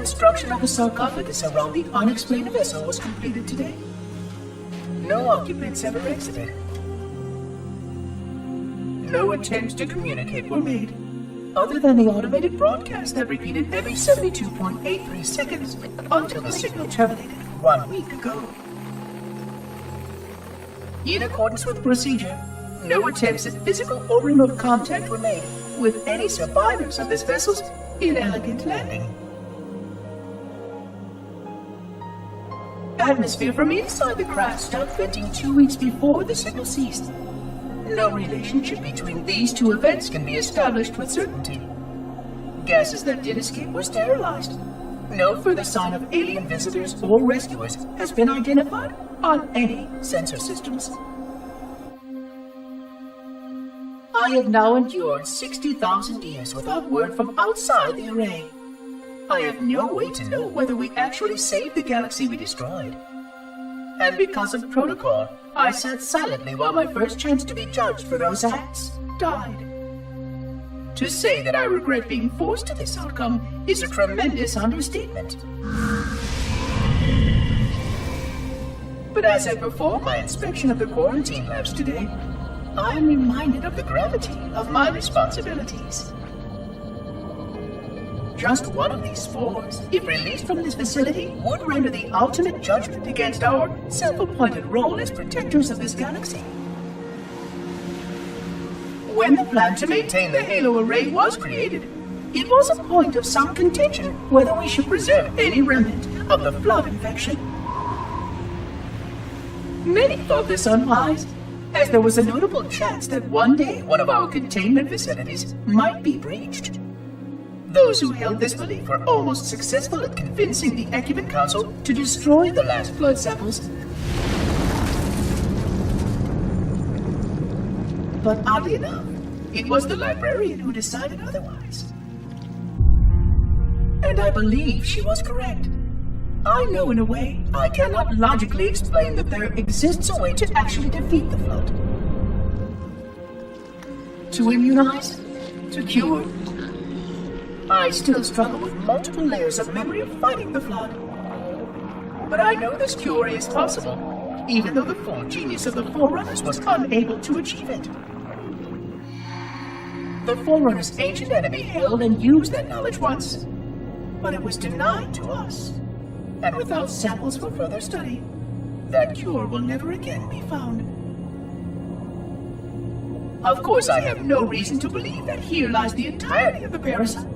construction of a sarcophagus around the unexplained vessel was completed today. No occupants ever exited. No attempts to communicate were made, other than the automated broadcast that repeated every 72.83 seconds until the signal terminated 1 week ago. In accordance with procedure, no attempts at physical or remote contact were made with any survivors of this vessel's inelegant landing. Atmosphere from inside the craft stopped venting 2 weeks before the signal ceased. No relationship between these two events can be established with certainty. Gases that did escape were sterilized. No further sign of alien visitors or rescuers has been identified on any sensor systems. I have now endured 60,000 years without word from outside the array. I have no way to know whether we actually saved the galaxy we destroyed. And because of protocol, I sat silently while my first chance to be judged for those acts died. To say that I regret being forced to this outcome is a tremendous understatement. But as I perform my inspection of the quarantine labs today, I am reminded of the gravity of my responsibilities. Just one of these spores, if released from this facility, would render the ultimate judgment against our self-appointed role as protectors of this galaxy. When the plan to maintain the Halo array was created, it was a point of some contention whether we should preserve any remnant of the flood infection. Many thought this unwise, as there was a notable chance that one day one of our containment facilities might be breached. Those who held this belief were almost successful at convincing the Ecumen Council to destroy the last flood samples. But oddly enough, it was the librarian who decided otherwise. And I believe she was correct. I know in a way I cannot logically explain that there exists a way to actually defeat the flood. To immunize? To cure? I still struggle with multiple layers of memory of fighting the flood. But I know this cure is possible, even though the full genius of the Forerunners was unable to achieve it. The Forerunners' ancient enemy held and used that knowledge once, but it was denied to us. And without samples for further study, that cure will never again be found. Of course, I have no reason to believe that here lies the entirety of the parasite.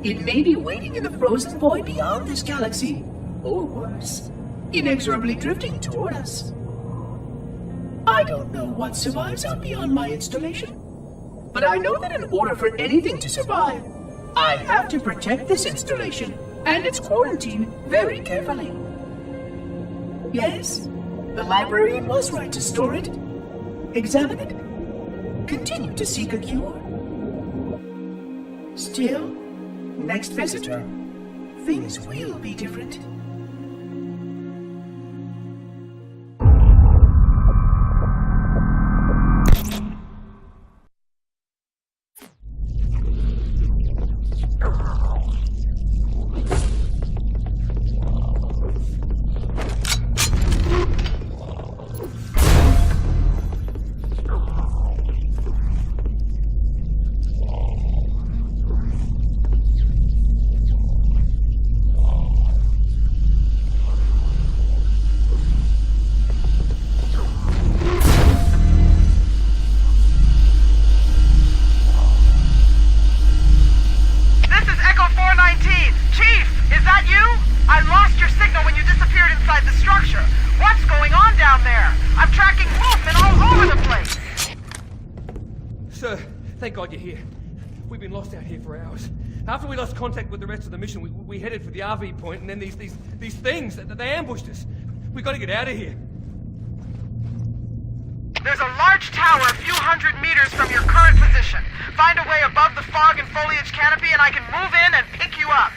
It may be waiting in the frozen void beyond this galaxy, or worse, inexorably drifting toward us. I don't know what survives out beyond my installation, but I know that in order for anything to survive, I have to protect this installation and its quarantine very carefully. Yes, the librarian was right to store it, examine it, continue to seek a cure. Still, next visitor, things will be different. Thank God you're here. We've been lost out here for hours. After we lost contact with the rest of the mission, we headed for the RV point, and then these things, they ambushed us. We got to get out of here. There's a large tower a few hundred meters from your current position. Find a way above the fog and foliage canopy, and I can move in and pick you up.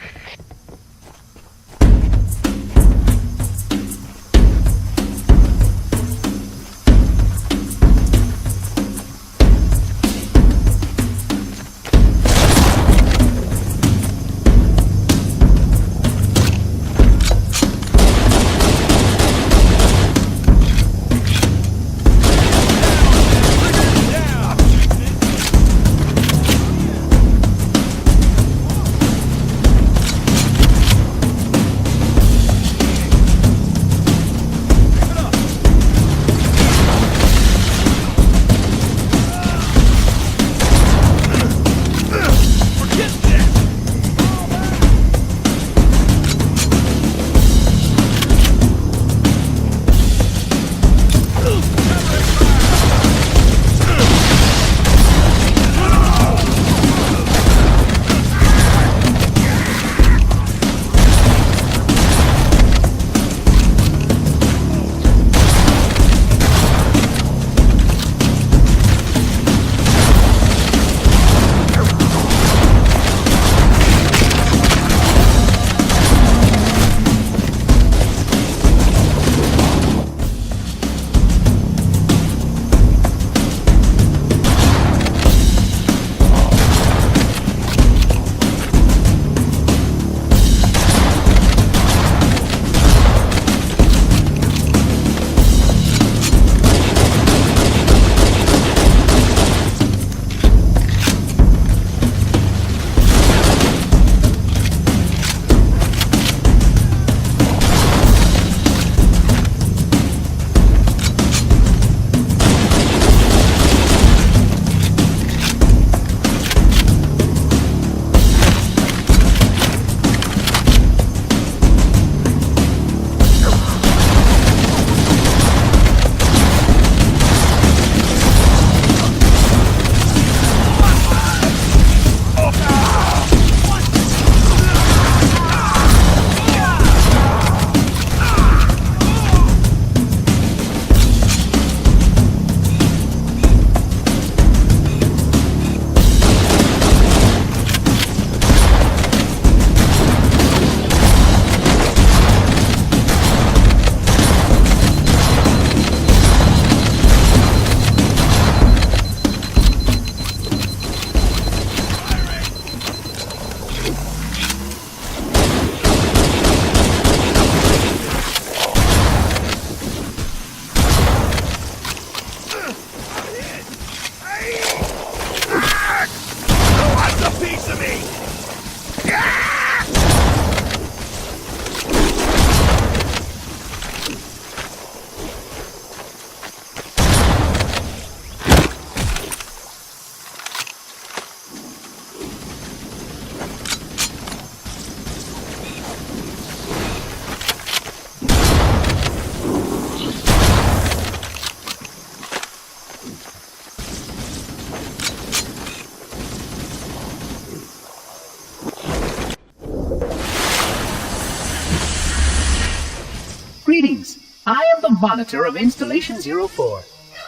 Greetings. I am the monitor of Installation 04.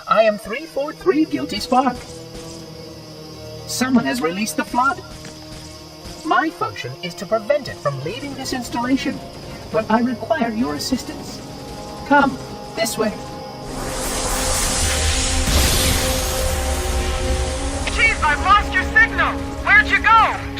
I am 343 Guilty Spark. Someone has released the flood. My function is to prevent it from leaving this installation, but I require your assistance. Come, this way. Chief, I've lost your signal. Where'd you go?